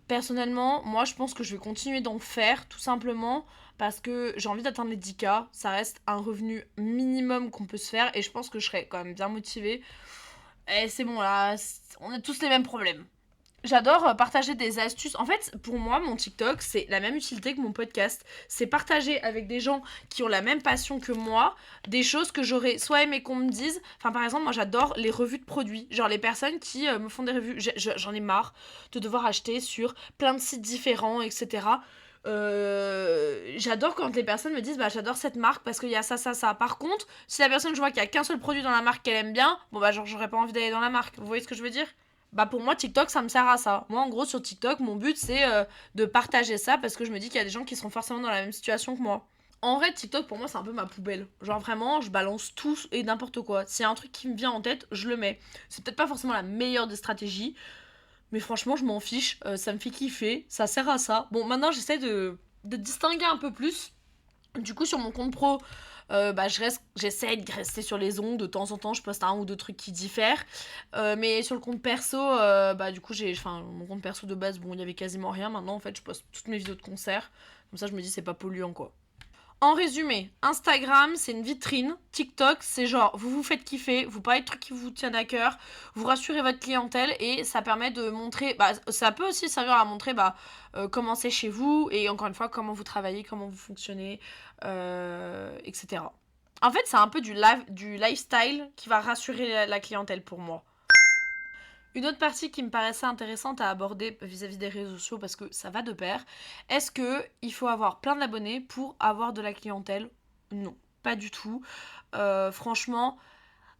[SPEAKER 2] Personnellement, moi, je pense que je vais continuer d'en faire, tout simplement, parce que j'ai envie d'atteindre les 10K. Ça reste un revenu minimum qu'on peut se faire, et je pense que je serai quand même bien motivée. Et c'est bon, là, on a tous les mêmes problèmes. J'adore partager des astuces. En fait, pour moi, mon TikTok, c'est la même utilité que mon podcast. C'est partager avec des gens qui ont la même passion que moi, des choses que j'aurais soit aimé qu'on me dise. Enfin, par exemple, moi, j'adore les revues de produits. Genre, les personnes qui me font des revues. J'en ai marre de devoir acheter sur plein de sites différents, etc. J'adore quand les personnes me disent bah j'adore cette marque parce qu'il y a ça ça ça. Par contre, si la personne je vois qu'il y a qu'un seul produit dans la marque qu'elle aime bien, bon bah genre j'aurais pas envie d'aller dans la marque. Vous voyez ce que je veux dire? Bah pour moi TikTok ça me sert à ça. Moi en gros sur TikTok mon but c'est de partager ça parce que je me dis qu'il y a des gens qui seront forcément dans la même situation que moi. En vrai TikTok pour moi c'est un peu ma poubelle. Genre vraiment je balance tout et n'importe quoi. S'il y a un truc qui me vient en tête je le mets. C'est peut-être pas forcément la meilleure des stratégies. Mais franchement je m'en fiche. Ça me fait kiffer. Ça sert à ça. Bon maintenant j'essaie de distinguer un peu plus. Du coup sur mon compte pro bah, j'essaie de rester sur les ongles. De temps en temps, je poste un ou deux trucs qui diffèrent. Mais sur le compte perso, bah, du coup, mon compte perso de base, bon, il y avait quasiment rien. Maintenant, en fait, je poste toutes mes vidéos de concert. Comme ça, je me dis, c'est pas polluant, quoi. En résumé, Instagram, c'est une vitrine. TikTok, c'est genre, vous vous faites kiffer, vous parlez de trucs qui vous tiennent à cœur, vous rassurez votre clientèle et ça permet de montrer, bah, ça peut aussi servir à montrer, bah, comment c'est chez vous et encore une fois, comment vous travaillez, comment vous fonctionnez, etc. En fait, c'est un peu du lifestyle qui va rassurer la clientèle pour moi. Une autre partie qui me paraissait intéressante à aborder vis-à-vis des réseaux sociaux, parce que ça va de pair, est-ce qu'il faut avoir plein d'abonnés pour avoir de la clientèle? Non, pas du tout. Franchement,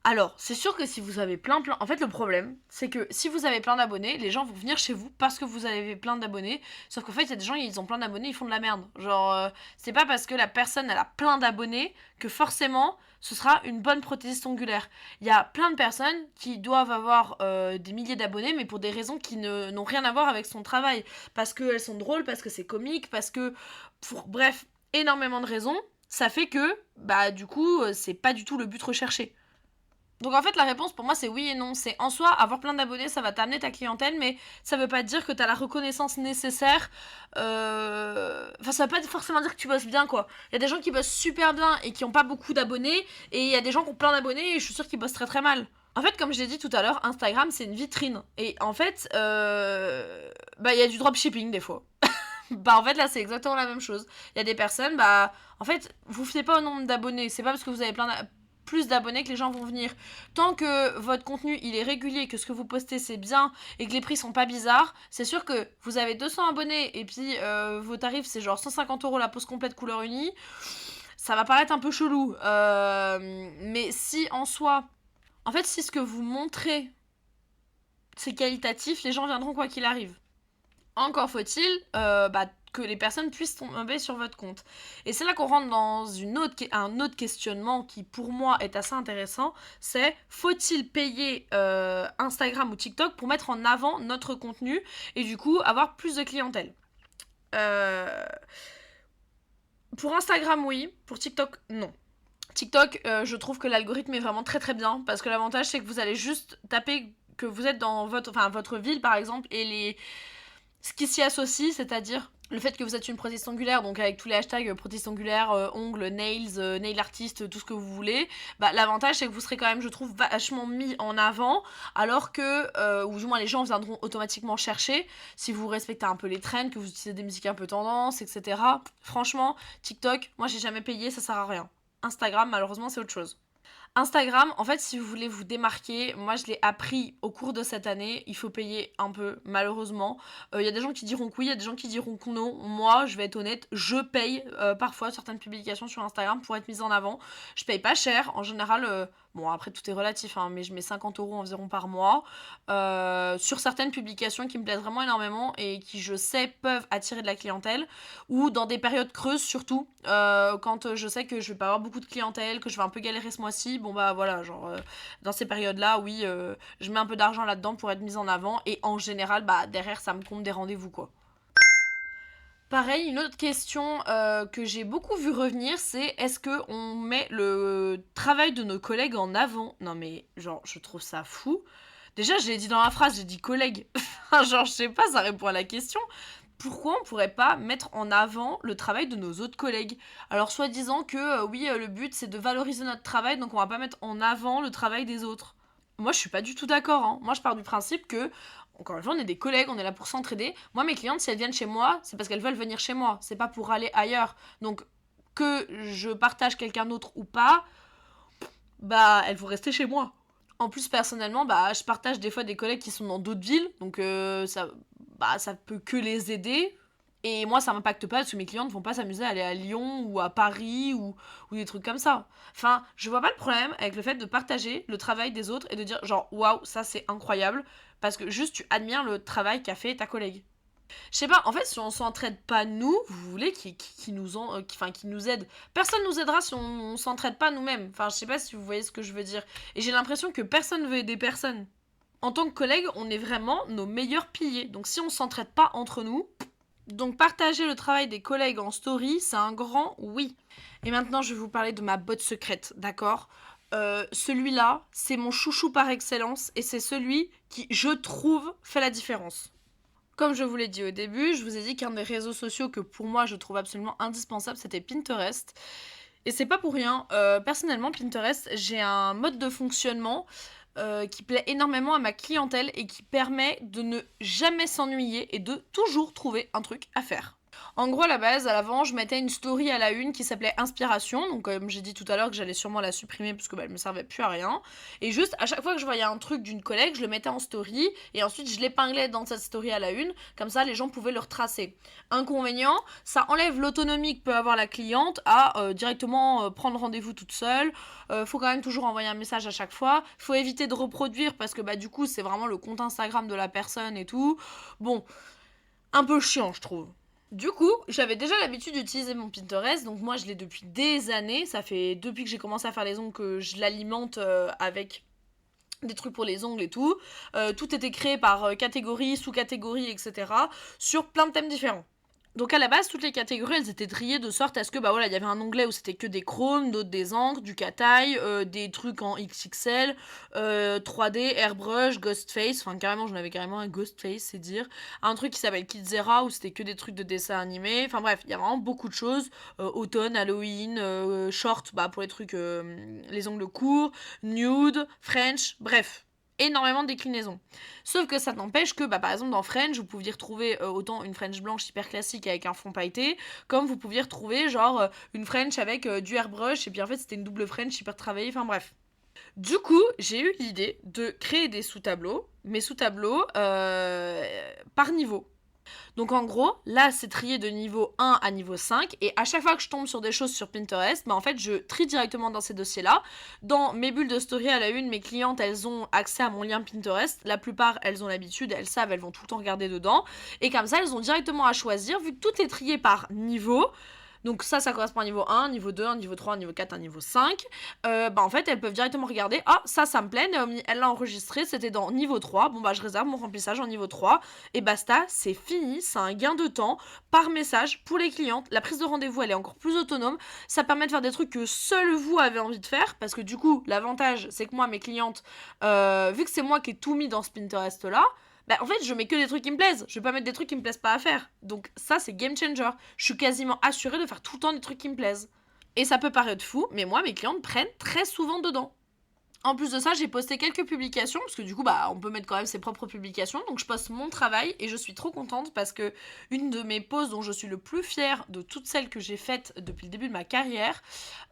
[SPEAKER 2] alors, c'est sûr que si vous avez plein... En fait, le problème, c'est que si vous avez plein d'abonnés, les gens vont venir chez vous parce que vous avez plein d'abonnés. Sauf qu'en fait, il y a des gens, ils ont plein d'abonnés, ils font de la merde. Genre, c'est pas parce que la personne, elle a plein d'abonnés que forcément, ce sera une bonne prothésiste ongulaire. Il y a plein de personnes qui doivent avoir des milliers d'abonnés, mais pour des raisons qui n'ont rien à voir avec son travail. Parce qu'elles sont drôles, parce que c'est comique, parce que... Bref, énormément de raisons. Ça fait que, bah, du coup, c'est pas du tout le but recherché. Donc en fait la réponse pour moi c'est oui et non. C'est en soi avoir plein d'abonnés ça va t'amener ta clientèle mais ça veut pas dire que t'as la reconnaissance nécessaire. Enfin ça veut pas forcément dire que tu bosses bien quoi. Il y a des gens qui bossent super bien et qui ont pas beaucoup d'abonnés et il y a des gens qui ont plein d'abonnés et je suis sûre qu'ils bossent très très mal. En fait comme je l'ai dit tout à l'heure Instagram c'est une vitrine et en fait bah il y a du dropshipping des fois. Bah en fait là c'est exactement la même chose. Il y a des personnes bah en fait vous fiez pas au nombre d'abonnés, c'est pas parce que vous avez plus d'abonnés que les gens vont venir. Tant que votre contenu il est régulier, que ce que vous postez c'est bien et que les prix sont pas bizarres, c'est sûr que vous avez 200 abonnés et puis vos tarifs c'est genre 150 € la pose complète couleur unie, ça va paraître un peu chelou. Mais si en soi, en fait si ce que vous montrez c'est qualitatif, les gens viendront quoi qu'il arrive. Encore faut-il que les personnes puissent tomber sur votre compte. Et c'est là qu'on rentre dans un autre questionnement qui pour moi est assez intéressant, c'est faut-il payer Instagram ou TikTok pour mettre en avant notre contenu et du coup avoir plus de clientèle. Pour Instagram oui, pour TikTok non. TikTok, je trouve que l'algorithme est vraiment très très bien parce que l'avantage c'est que vous allez juste taper que vous êtes dans votre ville par exemple et ce qui s'y associe, c'est-à-dire le fait que vous êtes une prothésiste ongulaire, donc avec tous les hashtags prothésiste ongulaire, ongles, nails, nail artist, tout ce que vous voulez, bah, l'avantage c'est que vous serez quand même, je trouve, vachement mis en avant, alors que, ou du moins les gens viendront automatiquement chercher, si vous respectez un peu les trends, que vous utilisez des musiques un peu tendance, etc. Franchement, TikTok, moi j'ai jamais payé, ça sert à rien. Instagram, malheureusement, c'est autre chose. Instagram, en fait, si vous voulez vous démarquer, moi je l'ai appris au cours de cette année, il faut payer un peu, malheureusement. Il y a des gens qui diront que oui, il y a des gens qui diront que non. Moi, je vais être honnête, je paye parfois certaines publications sur Instagram pour être mise en avant. Je paye pas cher, en général, bon après tout est relatif, hein, mais je mets 50 € environ par mois sur certaines publications qui me plaisent vraiment énormément et qui, je sais, peuvent attirer de la clientèle, ou dans des périodes creuses surtout, quand je sais que je vais pas avoir beaucoup de clientèle, que je vais un peu galérer ce mois-ci, bon bah voilà, genre dans ces périodes-là, oui, je mets un peu d'argent là-dedans pour être mise en avant et en général, bah derrière, ça me compte des rendez-vous quoi. Pareil, une autre question que j'ai beaucoup vu revenir, c'est est-ce qu'on met le travail de nos collègues en avant? Non mais genre, je trouve ça fou. Déjà, je l'ai dit dans la phrase, j'ai dit collègue. Genre, je sais pas, ça répond à la question. Pourquoi on pourrait pas mettre en avant le travail de nos autres collègues? Alors, soi-disant que oui, le but c'est de valoriser notre travail, donc on va pas mettre en avant le travail des autres. Moi, je suis pas du tout d'accord, hein. Moi, je pars du principe que, encore une fois, on est des collègues, on est là pour s'entraider. Moi, mes clientes, si elles viennent chez moi, c'est parce qu'elles veulent venir chez moi. C'est pas pour aller ailleurs. Donc, que je partage quelqu'un d'autre ou pas, bah, elles vont rester chez moi. En plus, personnellement, bah, je partage des fois des collègues qui sont dans d'autres villes, donc ça peut que les aider. Et moi, ça m'impacte pas parce que mes clients ne vont pas s'amuser à aller à Lyon ou à Paris ou des trucs comme ça. Enfin, je vois pas le problème avec le fait de partager le travail des autres et de dire genre waouh, ça c'est incroyable parce que juste tu admires le travail qu'a fait ta collègue. Je sais pas, en fait, si on s'entraide pas nous, vous voulez qui nous aide. Personne nous aidera si on s'entraide pas nous-mêmes. Enfin, je sais pas si vous voyez ce que je veux dire. Et j'ai l'impression que personne veut aider personne. En tant que collègue, on est vraiment nos meilleurs piliers. Donc si on s'entraide pas entre nous, donc partager le travail des collègues en story, c'est un grand oui. Et maintenant, je vais vous parler de ma botte secrète, d'accord? Celui-là, c'est mon chouchou par excellence et c'est celui qui, je trouve, fait la différence. Comme je vous l'ai dit au début, je vous ai dit qu'un des réseaux sociaux que pour moi je trouve absolument indispensable, c'était Pinterest. Et c'est pas pour rien. Personnellement, Pinterest, j'ai un mode de fonctionnement qui plaît énormément à ma clientèle et qui permet de ne jamais s'ennuyer et de toujours trouver un truc à faire. En gros, à la base, à l'avant, je mettais une story à la une qui s'appelait Inspiration. Donc, comme j'ai dit tout à l'heure, que j'allais sûrement la supprimer parce que elle me servait plus à rien. Et juste, à chaque fois que je voyais un truc d'une collègue, je le mettais en story. Et ensuite, je l'épinglais dans cette story à la une. Comme ça, les gens pouvaient le retracer. Inconvénient, ça enlève l'autonomie que peut avoir la cliente à directement prendre rendez-vous toute seule. Faut quand même toujours envoyer un message à chaque fois. Faut éviter de reproduire parce que du coup, c'est vraiment le compte Instagram de la personne et tout. Bon, un peu chiant, je trouve. Du coup, j'avais déjà l'habitude d'utiliser mon Pinterest, donc moi je l'ai depuis des années. Ça fait depuis que j'ai commencé à faire les ongles que je l'alimente avec des trucs pour les ongles et tout. Tout était créé par catégorie, sous-catégorie, etc. sur plein de thèmes différents. Donc à la base, toutes les catégories, elles étaient triées de sorte à ce que il y avait un onglet où c'était que des chromes, d'autres des encres, du cat-eye, des trucs en XXL, 3D, airbrush, ghostface, enfin carrément, j'en avais carrément un ghostface, c'est dire. Un truc qui s'appelle Kidzera où c'était que des trucs de dessin animé. Enfin bref, il y a vraiment beaucoup de choses. Automne, Halloween, short, pour les trucs, les ongles courts, nude, French, bref. Énormément de déclinaisons. Sauf que ça n'empêche que, par exemple, dans French, vous pouviez retrouver autant une French blanche hyper classique avec un fond pailleté, comme vous pouviez retrouver, genre, une French avec du airbrush, et puis en fait, c'était une double French hyper travaillée, enfin bref. Du coup, j'ai eu l'idée de créer des sous-tableaux, mes sous-tableaux par niveau. Donc en gros, là c'est trié de niveau 1 à niveau 5 et à chaque fois que je tombe sur des choses sur Pinterest, en fait je trie directement dans ces dossiers-là. Dans mes bulles de story à la une, mes clientes elles ont accès à mon lien Pinterest. La plupart elles ont l'habitude, elles savent, elles vont tout le temps regarder dedans. Et comme ça elles ont directement à choisir, vu que tout est trié par niveau. Donc ça correspond à niveau 1, niveau 2, niveau 3, niveau 4, niveau 5. En fait, elles peuvent directement regarder. Ah, ça me plaît. Naomi, elle l'a enregistré. C'était dans niveau 3. Bon, je réserve mon remplissage en niveau 3. Et basta, c'est fini. C'est un gain de temps par message pour les clientes. La prise de rendez-vous, elle est encore plus autonome. Ça permet de faire des trucs que seul vous avez envie de faire. Parce que du coup, l'avantage, c'est que moi, mes clientes, vu que c'est moi qui ai tout mis dans ce Pinterest-là, en fait, je mets que des trucs qui me plaisent. Je vais pas mettre des trucs qui me plaisent pas à faire. Donc ça, c'est game changer. Je suis quasiment assurée de faire tout le temps des trucs qui me plaisent. Et ça peut paraître fou, mais moi, mes clientes prennent très souvent dedans. En plus de ça, j'ai posté quelques publications, parce que du coup, on peut mettre quand même ses propres publications. Donc je poste mon travail et je suis trop contente parce que une de mes poses dont je suis le plus fière de toutes celles que j'ai faites depuis le début de ma carrière,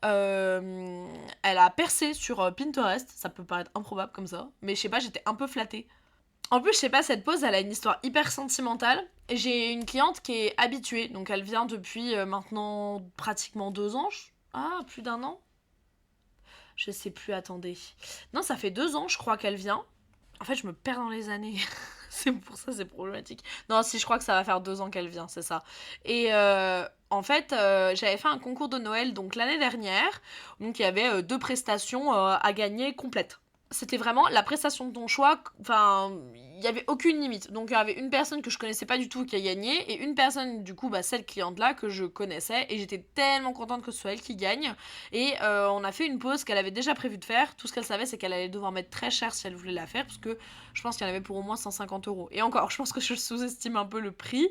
[SPEAKER 2] elle a percé sur Pinterest. Ça peut paraître improbable comme ça, mais je sais pas, j'étais un peu flattée. En plus, je sais pas, cette pause, elle a une histoire hyper sentimentale. J'ai une cliente qui est habituée, donc elle vient depuis maintenant pratiquement 2 ans. Ah, plus d'1 an. Je sais plus, attendez. Non, ça fait 2 ans, je crois qu'elle vient. En fait, je me perds dans les années. C'est pour ça, c'est problématique. Non, si, je crois que ça va faire 2 ans qu'elle vient, c'est ça. Et en fait, j'avais fait un concours de Noël, donc l'année dernière. Donc, il y avait 2 prestations à gagner complètes. C'était vraiment la prestation de ton choix, enfin, il n'y avait aucune limite. Donc il y avait une personne que je connaissais pas du tout qui a gagné, et une personne, du coup, cette cliente-là que je connaissais, et j'étais tellement contente que ce soit elle qui gagne. Et on a fait une pause qu'elle avait déjà prévu de faire. Tout ce qu'elle savait, c'est qu'elle allait devoir mettre très cher si elle voulait la faire, parce que je pense qu'il y en avait pour au moins 150 €. Et encore, je pense que je sous-estime un peu le prix.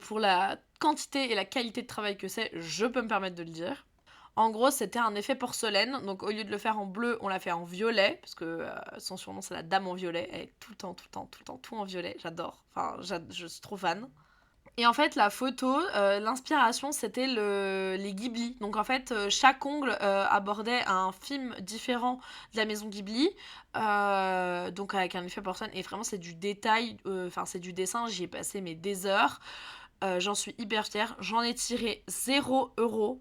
[SPEAKER 2] Pour la quantité et la qualité de travail que c'est, je peux me permettre de le dire. En gros, c'était un effet porcelaine. Donc, au lieu de le faire en bleu, on l'a fait en violet. Parce que son surnom, c'est la dame en violet. Elle est tout le temps, tout en violet. J'adore. Enfin, je suis trop fan. Et en fait, la photo, l'inspiration, c'était les Ghibli. Donc, en fait, chaque ongle abordait un film différent de la maison Ghibli. Donc, avec un effet porcelaine. Et vraiment, c'est du détail. Enfin, c'est du dessin. J'y ai passé des heures. J'en suis hyper fière. J'en ai tiré 0 €.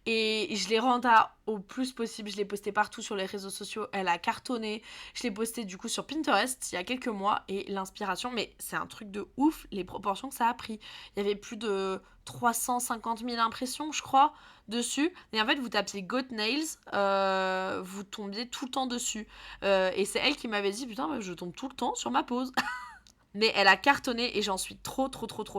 [SPEAKER 2] Et je l'ai rendue au plus possible, je l'ai posté partout sur les réseaux sociaux, elle a cartonné. Je l'ai posté du coup sur Pinterest il y a quelques mois et l'inspiration, mais c'est un truc de ouf, les proportions que ça a pris. Il y avait plus de 350 000 impressions, je crois, dessus. Et en fait, vous tapiez Goat Nails, vous tombiez tout le temps dessus. Et c'est elle qui m'avait dit, putain, je tombe tout le temps sur ma pose. Mais elle a cartonné et j'en suis trop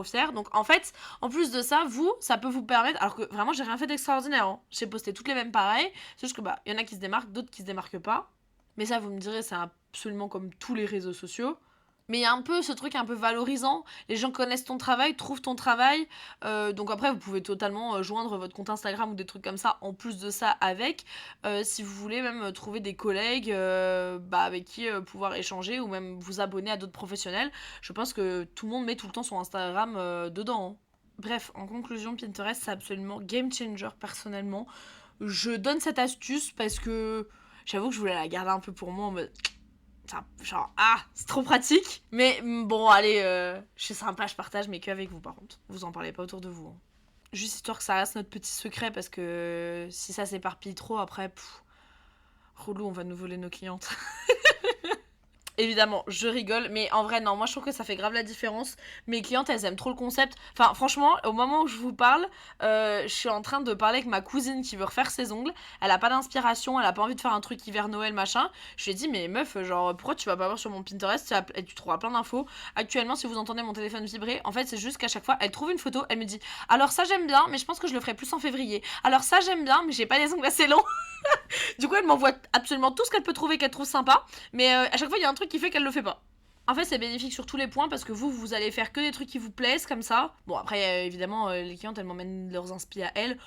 [SPEAKER 2] fière. Donc en fait, en plus de ça, ça peut vous permettre, alors que vraiment j'ai rien fait d'extraordinaire, hein. J'ai posté toutes les mêmes pareilles, c'est juste que y en a qui se démarquent, d'autres qui se démarquent pas. Mais ça, vous me direz, c'est absolument comme tous les réseaux sociaux. Mais il y a un peu ce truc un peu valorisant, les gens connaissent ton travail, trouvent ton travail, donc après vous pouvez totalement, joindre votre compte Instagram ou des trucs comme ça en plus de ça avec, si vous voulez même, trouver des collègues, avec qui, pouvoir échanger ou même vous abonner à d'autres professionnels. Je pense que tout le monde met tout le temps son Instagram, dedans, hein. Bref, en conclusion, Pinterest, c'est absolument game changer personnellement. Je donne cette astuce parce que j'avoue que je voulais la garder un peu pour moi en mode genre, c'est trop pratique. Mais bon, allez, je suis sympa, je partage, mais qu'avec vous par contre. Vous en parlez pas autour de vous, hein. Juste histoire que ça reste notre petit secret, parce que si ça s'éparpille trop, après, relou, on va nous voler nos clientes. Évidemment, je rigole, mais en vrai, non, moi je trouve que ça fait grave la différence. Mes clientes, elles aiment trop le concept. Enfin, franchement, au moment où je vous parle, je suis en train de parler avec ma cousine qui veut refaire ses ongles. Elle a pas d'inspiration, elle a pas envie de faire un truc hiver Noël, machin. Je lui ai dit, mais meuf, genre, pourquoi tu vas pas voir sur mon Pinterest et tu trouveras plein d'infos. Actuellement, si vous entendez mon téléphone vibrer, en fait, c'est juste qu'à chaque fois, elle trouve une photo, elle me dit, alors ça j'aime bien, mais je pense que je le ferai plus en février. Alors ça j'aime bien, mais j'ai pas les ongles assez longs. Du coup, elle m'envoie absolument tout ce qu'elle peut trouver qu'elle trouve sympa, mais à chaque fois, il y a un truc qui fait qu'elle le fait pas. En fait, c'est bénéfique sur tous les points parce que vous allez faire que des trucs qui vous plaisent comme ça. Bon, après, évidemment, les clientes, elles m'emmènent leurs inspi à elles.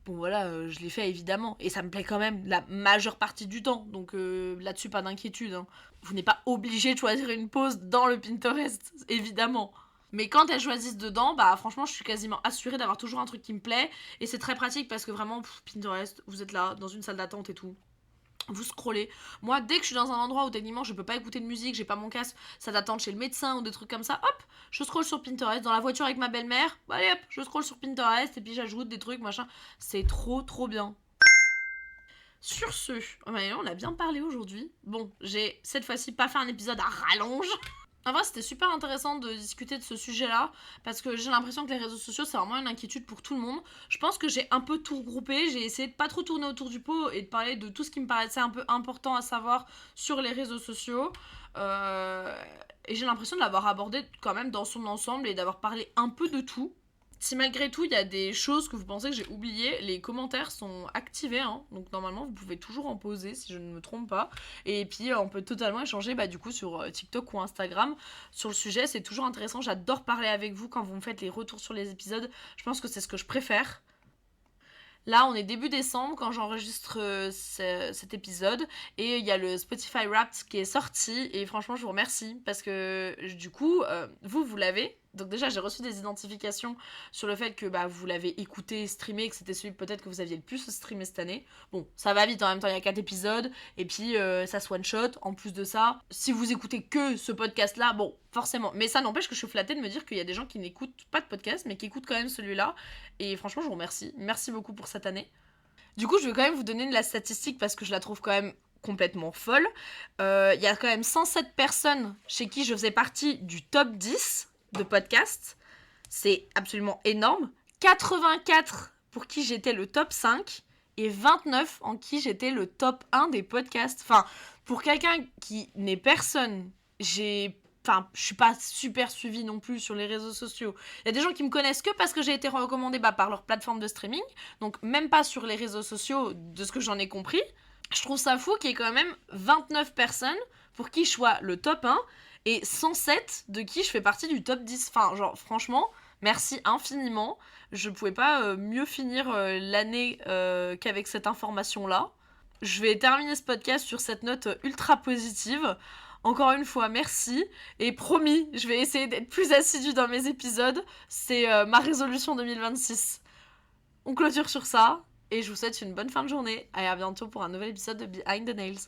[SPEAKER 2] Bon, voilà, je les fais évidemment. Et ça me plaît quand même la majeure partie du temps. Donc là-dessus, pas d'inquiétude, hein. Vous n'êtes pas obligé de choisir une pose dans le Pinterest, évidemment. Mais quand elles choisissent dedans, bah franchement, je suis quasiment assurée d'avoir toujours un truc qui me plaît. Et c'est très pratique parce que vraiment, Pinterest, vous êtes là, dans une salle d'attente et tout. Vous scrollez. Moi, dès que je suis dans un endroit où techniquement je peux pas écouter de musique, j'ai pas mon casque, ça d'attendre chez le médecin ou des trucs comme ça, hop, je scrolle sur Pinterest. Dans la voiture avec ma belle-mère, bah allez hop, je scrolle sur Pinterest et puis j'ajoute des trucs, machin. C'est trop, trop bien. Sur ce, on a bien parlé aujourd'hui. Bon, j'ai cette fois-ci pas fait un épisode à rallonge. En vrai, c'était super intéressant de discuter de ce sujet-là, parce que j'ai l'impression que les réseaux sociaux, c'est vraiment une inquiétude pour tout le monde. Je pense que j'ai un peu tout regroupé, j'ai essayé de pas trop tourner autour du pot et de parler de tout ce qui me paraissait un peu important à savoir sur les réseaux sociaux. Et j'ai l'impression de l'avoir abordé quand même dans son ensemble et d'avoir parlé un peu de tout. Si malgré tout il y a des choses que vous pensez que j'ai oubliées, les commentaires sont activés, hein, donc normalement vous pouvez toujours en poser si je ne me trompe pas. Et puis on peut totalement échanger du coup sur TikTok ou Instagram sur le sujet, c'est toujours intéressant, j'adore parler avec vous quand vous me faites les retours sur les épisodes, je pense que c'est ce que je préfère. Là, on est début décembre quand j'enregistre cet épisode et il y a le Spotify Wrapped qui est sorti et franchement, je vous remercie parce que du coup, vous l'avez. Donc déjà, j'ai reçu des identifications sur le fait que vous l'avez écouté, streamé, que c'était celui peut-être que vous aviez le plus streamé cette année. Bon, ça va vite en même temps, il y a 4 épisodes et puis ça se one-shot. En plus de ça, si vous écoutez que ce podcast-là, bon, forcément. Mais ça n'empêche que je suis flattée de me dire qu'il y a des gens qui n'écoutent pas de podcast mais qui écoutent quand même celui-là. Et franchement, je vous remercie. Merci beaucoup pour cette année. Du coup, je vais quand même vous donner la statistique parce que je la trouve quand même complètement folle. Il y a quand même 107 personnes chez qui je faisais partie du top 10 de podcasts. C'est absolument énorme. 84 pour qui j'étais le top 5 et 29 en qui j'étais le top 1 des podcasts. Enfin, pour quelqu'un qui n'est personne, je suis pas super suivie non plus sur les réseaux sociaux. Il y a des gens qui me connaissent que parce que j'ai été recommandée par leur plateforme de streaming, donc même pas sur les réseaux sociaux, de ce que j'en ai compris. Je trouve ça fou qu'il y ait quand même 29 personnes pour qui je sois le top 1 et 107 de qui je fais partie du top 10. Enfin, genre, franchement, merci infiniment. Je pouvais pas mieux finir l'année qu'avec cette information-là. Je vais terminer ce podcast sur cette note ultra positive. Encore une fois, merci. Et promis, je vais essayer d'être plus assidue dans mes épisodes. C'est ma résolution 2026. On clôture sur ça. Et je vous souhaite une bonne fin de journée. Et à bientôt pour un nouvel épisode de Behind the Nails.